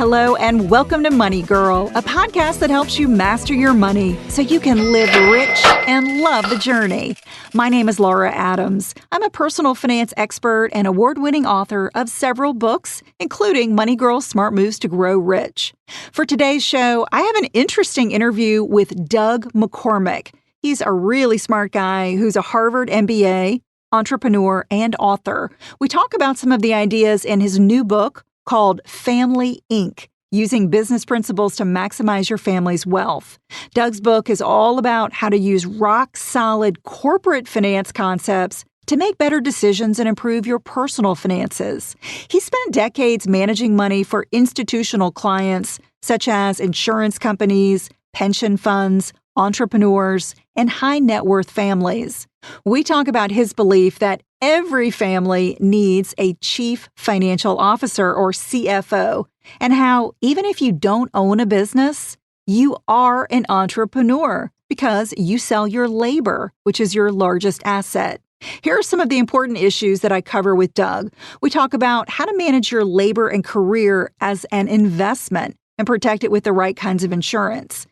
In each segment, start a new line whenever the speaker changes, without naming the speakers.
Hello and welcome to Money Girl, a podcast that helps you master your money so you can live rich and love the journey. My name is Laura Adams. I'm a personal finance expert and award-winning author of several books, including Money Girl Smart Moves to Grow Rich. For today's show, I have an interesting interview with Doug McCormick. He's a really smart guy who's a Harvard MBA, entrepreneur, and author. We talk about some of the ideas in his new book, called Family Inc., using business principles to maximize your family's wealth. Doug's book is all about how to use rock-solid corporate finance concepts to make better decisions and improve your personal finances. He spent decades managing money for institutional clients, such as insurance companies, pension funds, entrepreneurs, and high-net-worth families. We talk about his belief that every family needs a chief financial officer or CFO, and how even if you don't own a business, you are an entrepreneur because you sell your labor, which is your largest asset. Here are some of the important issues that I cover with Doug. We talk about how to manage your labor and career as an investment and protect it with the right kinds of insurance.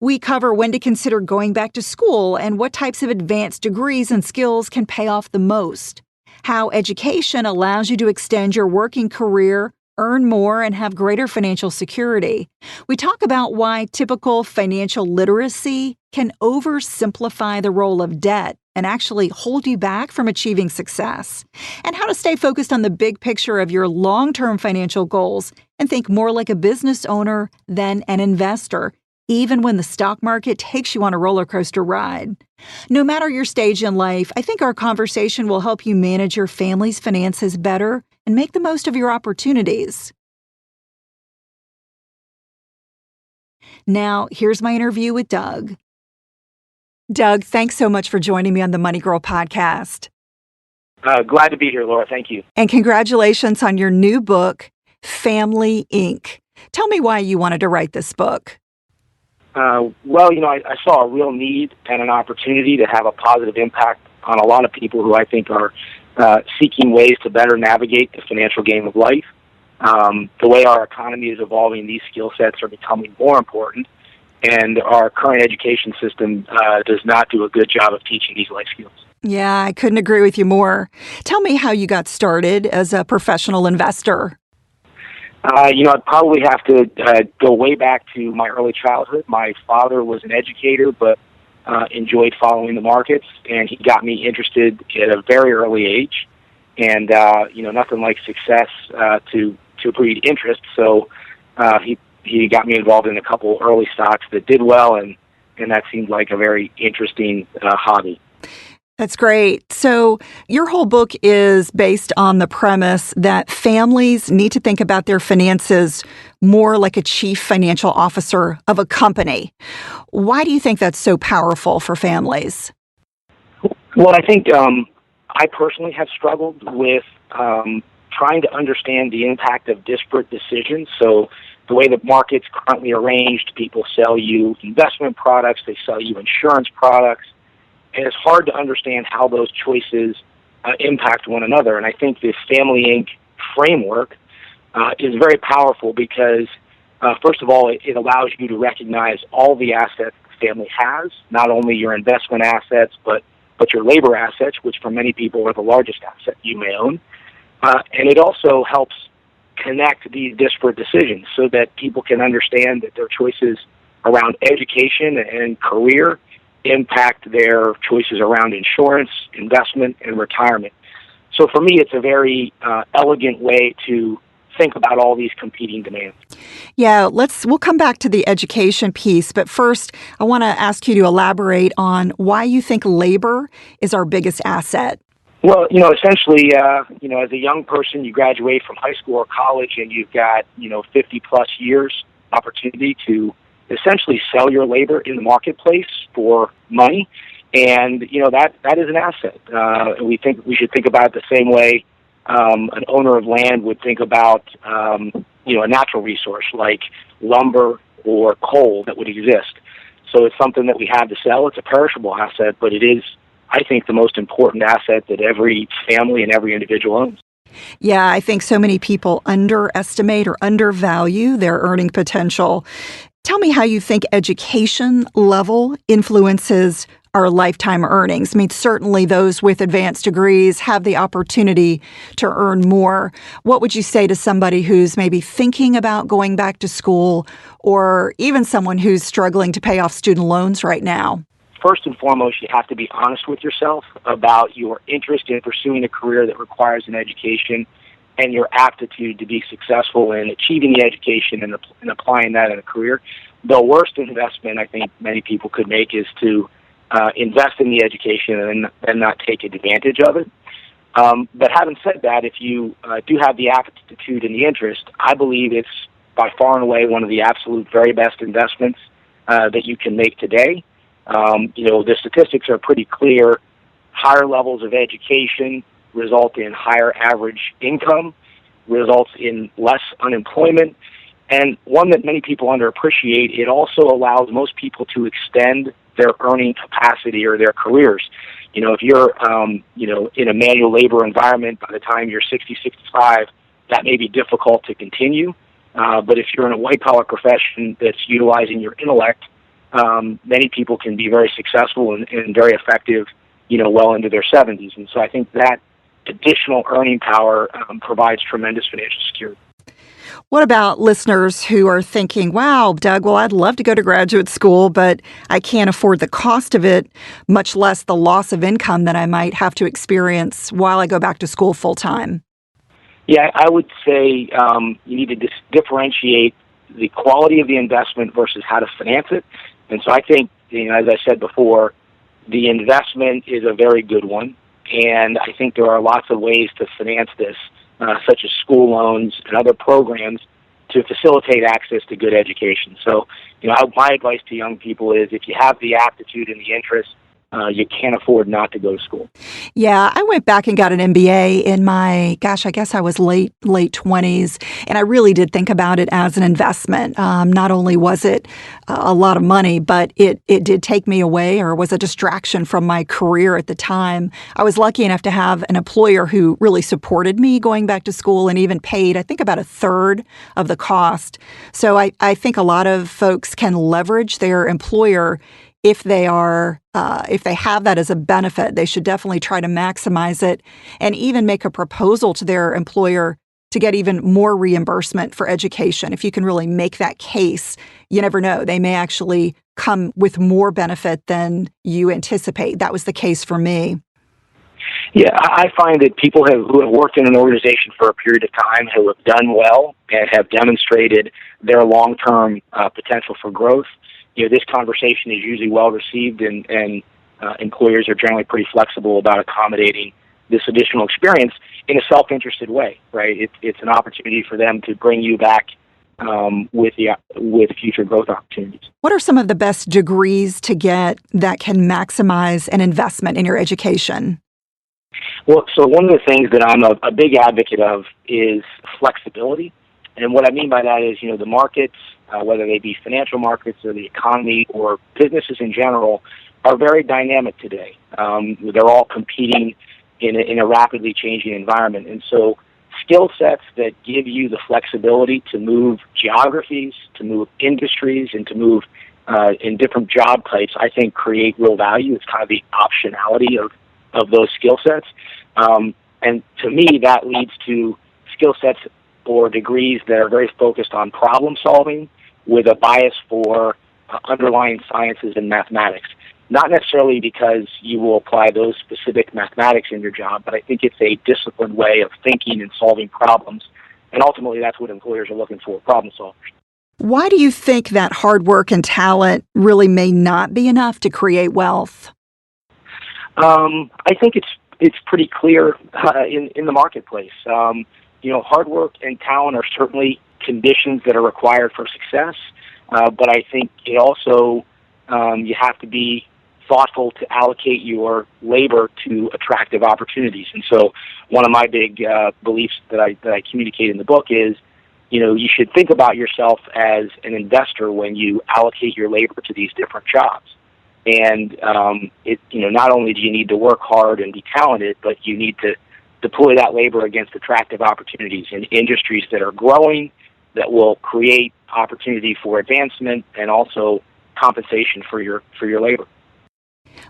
We cover when to consider going back to school and what types of advanced degrees and skills can pay off the most. How education allows you to extend your working career, earn more, and have greater financial security. We talk about why typical financial literacy can oversimplify the role of debt and actually hold you back from achieving success, and how to stay focused on the big picture of your long-term financial goals and think more like a business owner than an investor, even when the stock market takes you on a roller coaster ride. No matter your stage in life, I think our conversation will help you manage your family's finances better and make the most of your opportunities. Now, here's my interview with Doug. Doug, thanks so much for joining me on the Money Girl podcast.
Glad to be here, Laura. Thank you.
And congratulations on your new book, Family Inc. Tell me why you wanted to write this book.
I saw a real need and an opportunity to have a positive impact on a lot of people who I think are seeking ways to better navigate the financial game of life. The way our economy is evolving, these skill sets are becoming more important, and our current education system does not do a good job of teaching these life skills.
Yeah, I couldn't agree with you more. Tell me how you got started as a professional investor.
I'd probably have to go way back to my early childhood. My father was an educator, but enjoyed following the markets, and he got me interested at a very early age. And, nothing like success to breed interest. So he got me involved in a couple early stocks that did well, and that seemed like a very interesting hobby.
That's great. So your whole book is based on the premise that families need to think about their finances more like a chief financial officer of a company. Why do you think that's so powerful for families?
Well, I think I personally have struggled with trying to understand the impact of disparate decisions. So the way the market's currently arranged, people sell you investment products, they sell you insurance products, and it's hard to understand how those choices impact one another. And I think this Family Inc. framework is very powerful because, first of all, it allows you to recognize all the assets the family has, not only your investment assets, but your labor assets, which for many people are the largest asset you may own. And it also helps connect these disparate decisions so that people can understand that their choices around education and career impact their choices around insurance, investment, and retirement. So for me, it's a very elegant way to think about all these competing demands.
Yeah, we'll come back to the education piece, but first I want to ask you to elaborate on why you think labor is our biggest asset.
Well, essentially, as a young person, you graduate from high school or college and you've got, 50 plus years opportunity to essentially sell your labor in the marketplace for money. And, that is an asset. We should think about it the same way an owner of land would think about, a natural resource like lumber or coal that would exist. So it's something that we have to sell. It's a perishable asset, but it is, I think, the most important asset that every family and every individual owns.
Yeah, I think so many people underestimate or undervalue their earning potential. Tell me how you think education level influences our lifetime earnings. I mean, certainly those with advanced degrees have the opportunity to earn more. What would you say to somebody who's maybe thinking about going back to school, or even someone who's struggling to pay off student loans right now?
First and foremost, you have to be honest with yourself about your interest in pursuing a career that requires an education and your aptitude to be successful in achieving the education and applying that in a career. The worst investment I think many people could make is to invest in the education and then not take advantage of it. But having said that, if you do have the aptitude and the interest, I believe it's by far and away one of the absolute very best investments that you can make today. The statistics are pretty clear. Higher levels of education result in higher average income, results in less unemployment, and one that many people underappreciate, it also allows most people to extend their earning capacity or their careers. If you're, in a manual labor environment, by the time you're 60, 65, that may be difficult to continue. But if you're in a white-collar profession that's utilizing your intellect, many people can be very successful and very effective, well into their 70s. And so I think that additional earning power provides tremendous financial security.
What about listeners who are thinking, wow, Doug, well, I'd love to go to graduate school, but I can't afford the cost of it, much less the loss of income that I might have to experience while I go back to school full time?
Yeah, I would say you need to differentiate the quality of the investment versus how to finance it. And so I think, as I said before, the investment is a very good one. And I think there are lots of ways to finance this, such as school loans and other programs to facilitate access to good education. So, my advice to young people is if you have the aptitude and the interest, you can't afford not to go to school.
Yeah, I went back and got an MBA in my, I guess I was late 20s, and I really did think about it as an investment. Not only was it a lot of money, but it did take me away or was a distraction from my career at the time. I was lucky enough to have an employer who really supported me going back to school and even paid, I think, about a third of the cost. So I think a lot of folks can leverage their employer if they have that as a benefit. They should definitely try to maximize it and even make a proposal to their employer to get even more reimbursement for education. If you can really make that case, you never know. They may actually come with more benefit than you anticipate. That was the case for me.
Yeah, I find that people who have worked in an organization for a period of time, who have done well and have demonstrated their long-term potential for growth, this conversation is usually well received, and employers are generally pretty flexible about accommodating this additional experience in a self-interested way, right? It's an opportunity for them to bring you back with future growth opportunities.
What are some of the best degrees to get that can maximize an investment in your education?
Well, so one of the things that I'm a big advocate of is flexibility. And what I mean by that is, the markets, whether they be financial markets or the economy or businesses in general, are very dynamic today. They're all competing in a rapidly changing environment. And so skill sets that give you the flexibility to move geographies, to move industries, and to move in different job types, I think create real value. It's kind of the optionality of those skill sets. And to me, that leads to skill sets or degrees that are very focused on problem solving with a bias for underlying sciences and mathematics. Not necessarily because you will apply those specific mathematics in your job, but I think it's a disciplined way of thinking and solving problems. And ultimately, that's what employers are looking for, problem solvers.
Why do you think that hard work and talent really may not be enough to create wealth?
I think it's pretty clear in the marketplace. Hard work and talent are certainly conditions that are required for success, but I think it also you have to be thoughtful to allocate your labor to attractive opportunities. And so one of my big beliefs that I communicate in the book is, you should think about yourself as an investor when you allocate your labor to these different jobs. And not only do you need to work hard and be talented, but you need to deploy that labor against attractive opportunities in industries that are growing, that will create opportunity for advancement and also compensation for your labor.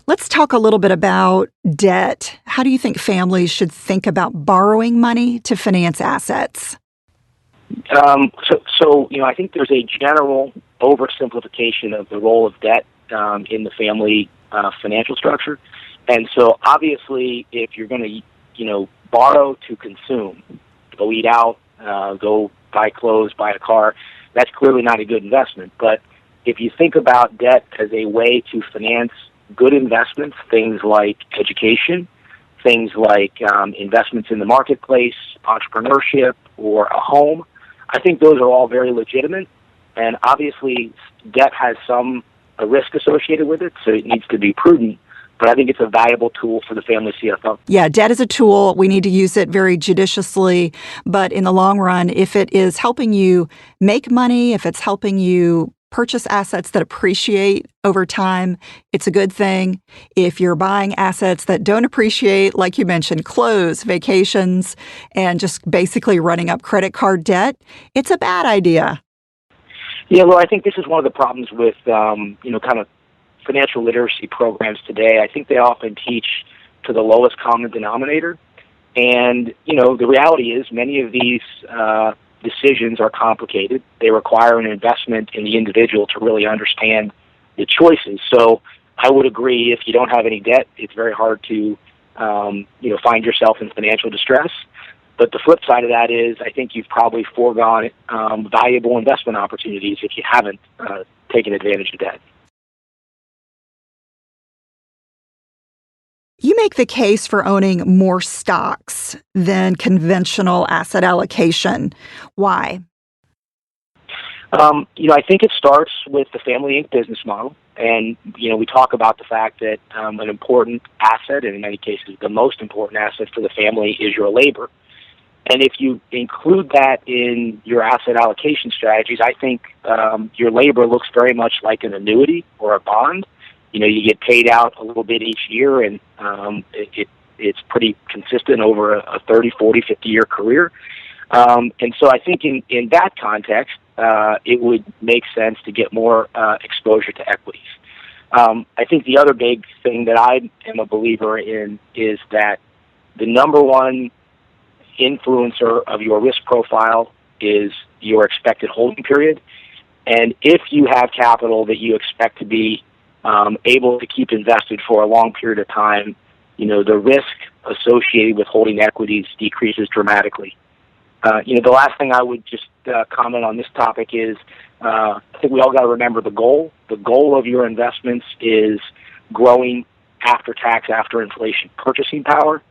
Let's talk a little bit about debt. How do you think families should think about borrowing money to finance assets?
I think there's a general oversimplification of the role of debt in the family financial structure. And so obviously, if you're going to, borrow to consume, go eat out, go buy clothes, buy a car, that's clearly not a good investment. But if you think about debt as a way to finance good investments, things like education, things like investments in the marketplace, entrepreneurship, or a home, I think those are all very legitimate. And obviously, debt has a risk associated with it, so it needs to be prudent. But I think it's a valuable tool for the family CFO.
Yeah, debt is a tool. We need to use it very judiciously. But in the long run, if it is helping you make money, if it's helping you purchase assets that appreciate over time, it's a good thing. If you're buying assets that don't appreciate, like you mentioned, clothes, vacations, and just basically running up credit card debt, it's a bad idea.
Yeah, well, I think this is one of the problems with, kind of financial literacy programs today. I think they often teach to the lowest common denominator. And, the reality is many of these decisions are complicated. They require an investment in the individual to really understand the choices. So I would agree, if you don't have any debt, it's very hard to, find yourself in financial distress. But the flip side of that is I think you've probably foregone valuable investment opportunities if you haven't taken advantage of debt.
You make the case for owning more stocks than conventional asset allocation. Why?
I think it starts with the Family Inc. business model. And, we talk about the fact that an important asset, and in many cases the most important asset for the family, is your labor. And if you include that in your asset allocation strategies, I think your labor looks very much like an annuity or a bond. You get paid out a little bit each year, and it's pretty consistent over a 30, 40, 50-year career. And so I think in that context, it would make sense to get more exposure to equities. I think the other big thing that I am a believer in is that the number one influencer of your risk profile is your expected holding period. And if you have capital that you expect to be able to keep invested for a long period of time, the risk associated with holding equities decreases dramatically. The last thing I would just comment on this topic is I think we all got to remember the goal. The goal of your investments is growing after tax, after inflation purchasing power.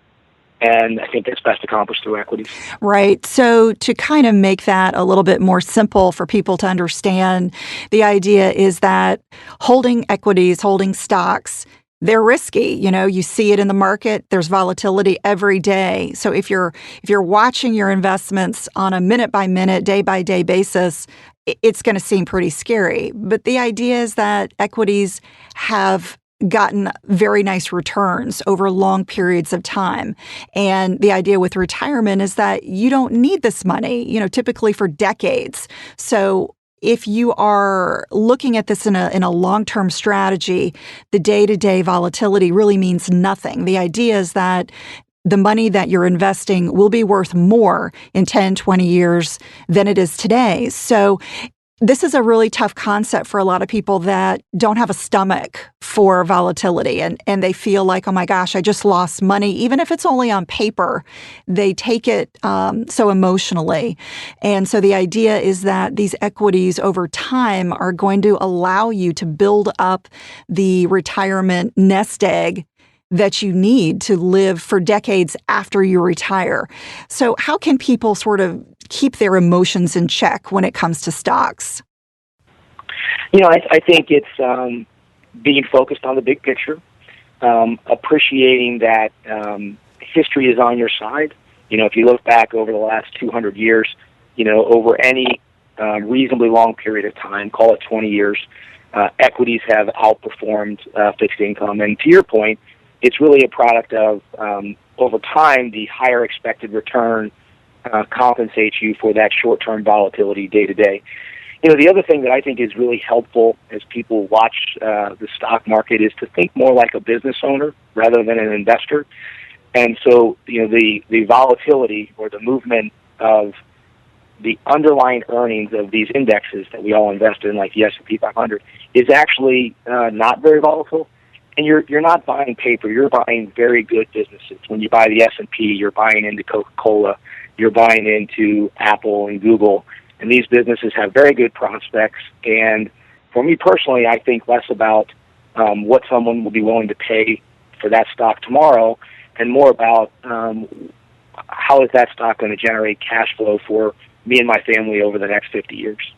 And I think that's best accomplished through equities.
Right. So to kind of make that a little bit more simple for people to understand, the idea is that holding equities, holding stocks, they're risky. You see it in the market. There's volatility every day. So if you're watching your investments on a minute by minute, day by day basis, it's going to seem pretty scary. But the idea is that equities have gotten very nice returns over long periods of time. And the idea with retirement is that you don't need this money, typically for decades. So if you are looking at this in a long-term strategy, the day-to-day volatility really means nothing. The idea is that the money that you're investing will be worth more in 10, 20 years than it is today. So this is a really tough concept for a lot of people that don't have a stomach for volatility and they feel like, oh my gosh, I just lost money. Even if it's only on paper, they take it so emotionally. And so the idea is that these equities over time are going to allow you to build up the retirement nest egg that you need to live for decades after you retire. So how can people sort of keep their emotions in check when it comes to stocks?
I think it's being focused on the big picture, appreciating that history is on your side. If you look back over the last 200 years, over any reasonably long period of time, call it 20 years, equities have outperformed fixed income. And to your point, it's really a product of, over time, the higher expected return compensates you for that short-term volatility day to day. The other thing that I think is really helpful as people watch the stock market is to think more like a business owner rather than an investor. And so, the volatility or the movement of the underlying earnings of these indexes that we all invest in, like the S&P 500, is actually not very volatile. And you're not buying paper; you're buying very good businesses. When you buy the S&P, you're buying into Coca-Cola, you're buying into Apple and Google, and these businesses have very good prospects. And for me personally, I think less about what someone will be willing to pay for that stock tomorrow, and more about how is that stock going to generate cash flow for me and my family over the next 50 years.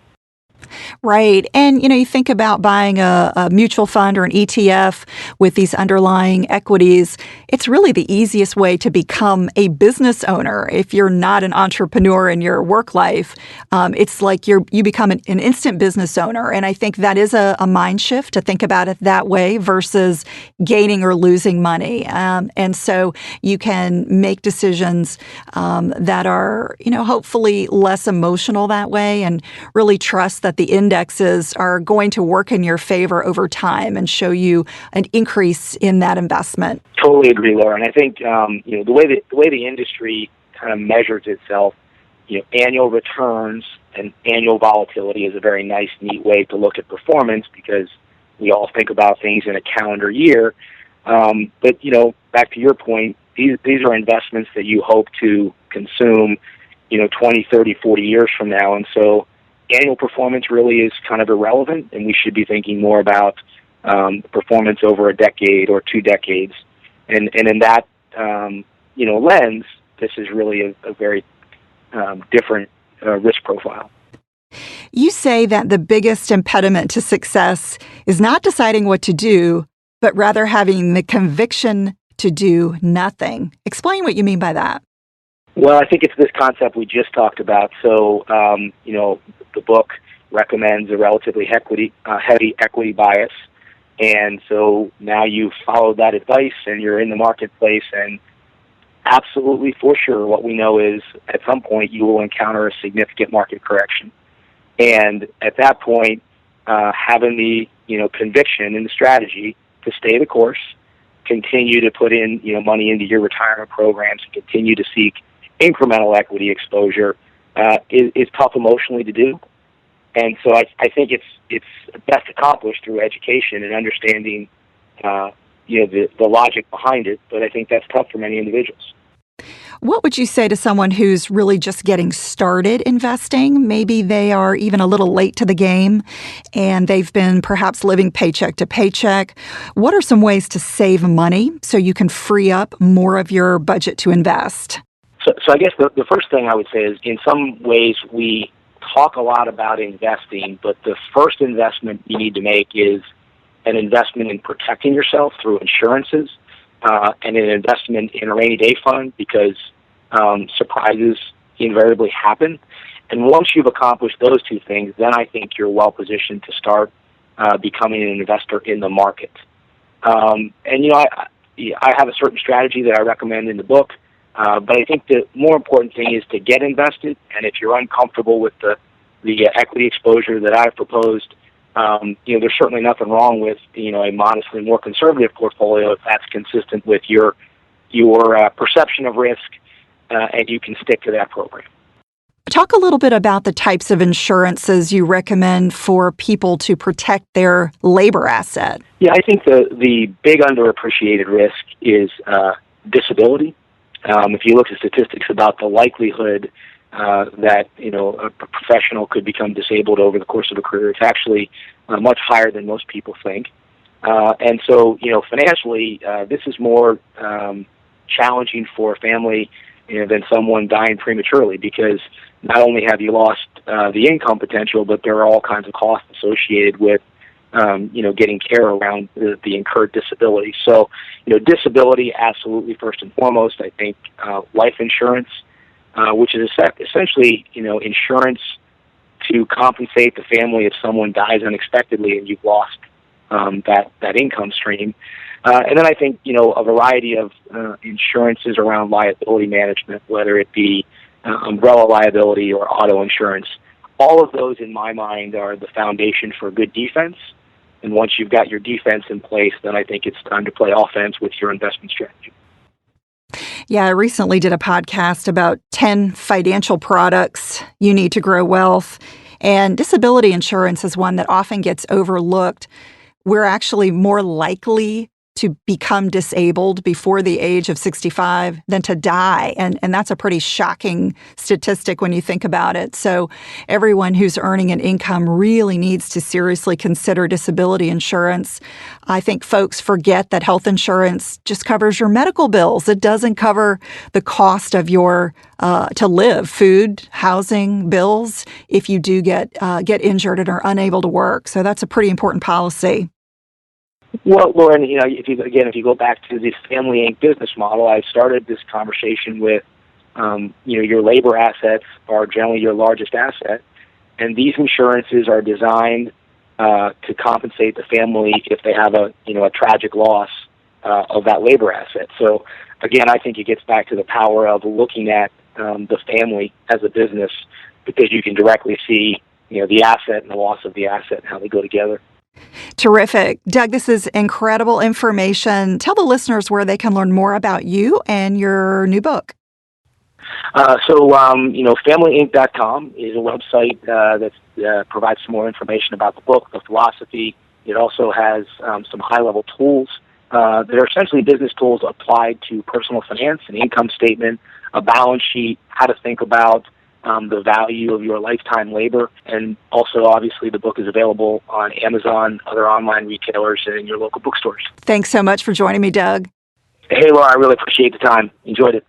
Right. And, you think about buying a mutual fund or an ETF with these underlying equities. It's really the easiest way to become a business owner. If you're not an entrepreneur in your work life, it's like you become an instant business owner. And I think that is a mind shift to think about it that way versus gaining or losing money. And so you can make decisions that are, hopefully less emotional that way, and really trust that the indexes are going to work in your favor over time and show you an increase in that investment.
Totally agree, Laura. And I think the way the industry kind of measures itself, annual returns and annual volatility is a very nice, neat way to look at performance, because we all think about things in a calendar year. But back to your point, these are investments that you hope to consume 20, 30, 40 years from now. And so annual performance really is kind of irrelevant, and we should be thinking more about performance over a decade or 2 decades. And in that lens, this is really a very different risk profile.
You say that the biggest impediment to success is not deciding what to do, but rather having the conviction to do nothing. Explain what you mean by that.
Well, I think it's this concept we just talked about. So, the book recommends a relatively heavy equity bias. And so now you've followed that advice and you're in the marketplace, and absolutely for sure what we know is at some point you will encounter a significant market correction. And at that point, having the conviction and the strategy to stay the course, continue to put in money into your retirement programs, and continue to seek incremental equity exposure is tough emotionally to do. And so I think it's best accomplished through education and understanding the logic behind it. But I think that's tough for many individuals.
What would you say to someone who's really just getting started investing? Maybe they are even a little late to the game and they've been perhaps living paycheck to paycheck. What are some ways to save money so you can free up more of your budget to invest?
So I guess the first thing I would say is, in some ways we talk a lot about investing, but the first investment you need to make is an investment in protecting yourself through insurances, and an investment in a rainy day fund, because surprises invariably happen. And once you've accomplished those two things, then I think you're well positioned to start becoming an investor in the market. I have a certain strategy that I recommend in the book. But I think the more important thing is to get invested, and if you're uncomfortable with the equity exposure that I've proposed, there's certainly nothing wrong with a modestly more conservative portfolio if that's consistent with your perception of risk, and you can stick to that program.
Talk a little bit about the types of insurances you recommend for people to protect their labor asset.
Yeah, I think the big underappreciated risk is disability. If you look at statistics about the likelihood that a professional could become disabled over the course of a career, it's actually much higher than most people think. And so, financially, this is more challenging for a family than someone dying prematurely, because not only have you lost the income potential, but there are all kinds of costs associated with getting care around the incurred disability. So, disability, absolutely first and foremost. I think life insurance, which is essentially, insurance to compensate the family if someone dies unexpectedly and you've lost that income stream. And then I think, a variety of insurances around liability management, whether it be umbrella liability or auto insurance, all of those in my mind are the foundation for good defense. And once you've got your defense in place, then I think it's time to play offense with your investment strategy.
Yeah, I recently did a podcast about 10 financial products you need to grow wealth. And disability insurance is one that often gets overlooked. We're actually more likely to become disabled before the age of 65 than to die. And that's a pretty shocking statistic when you think about it. So everyone who's earning an income really needs to seriously consider disability insurance. I think folks forget that health insurance just covers your medical bills. It doesn't cover the cost of your to live, food, housing, bills, if you do get injured and are unable to work. So that's a pretty important policy.
Well, Lauren, if you go back to the Family Inc. business model, I started this conversation with, your labor assets are generally your largest asset, and these insurances are designed to compensate the family if they have a tragic loss of that labor asset. So, again, I think it gets back to the power of looking at the family as a business, because you can directly see, the asset and the loss of the asset and how they go together.
Terrific. Doug, this is incredible information. Tell the listeners where they can learn more about you and your new book.
FamilyInc.com is a website that provides some more information about the book, the philosophy. It also has some high-level tools. They're essentially business tools applied to personal finance, an income statement, a balance sheet, how to think about the value of your lifetime labor. And also, obviously, the book is available on Amazon, other online retailers, and in your local bookstores.
Thanks so much for joining me, Doug.
Hey, Laura, I really appreciate the time. Enjoyed it.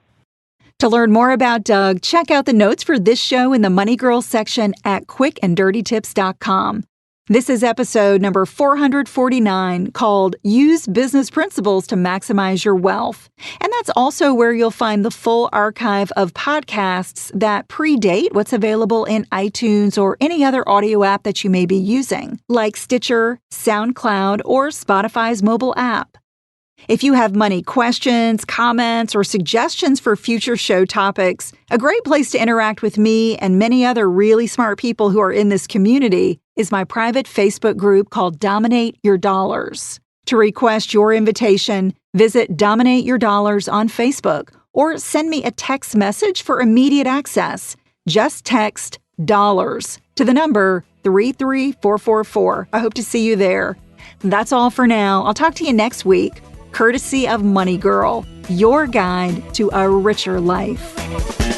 To learn more about Doug, check out the notes for this show in the Money Girls section at quickanddirtytips.com. This is episode number 449, called Use Business Principles to Maximize Your Wealth. And that's also where you'll find the full archive of podcasts that predate what's available in iTunes or any other audio app that you may be using, like Stitcher, SoundCloud, or Spotify's mobile app. If you have money questions, comments, or suggestions for future show topics, a great place to interact with me and many other really smart people who are in this community is my private Facebook group called Dominate Your Dollars. To request your invitation, visit Dominate Your Dollars on Facebook or send me a text message for immediate access. Just text dollars to the number 33444. I hope to see you there. That's all for now. I'll talk to you next week, courtesy of Money Girl, your guide to a richer life.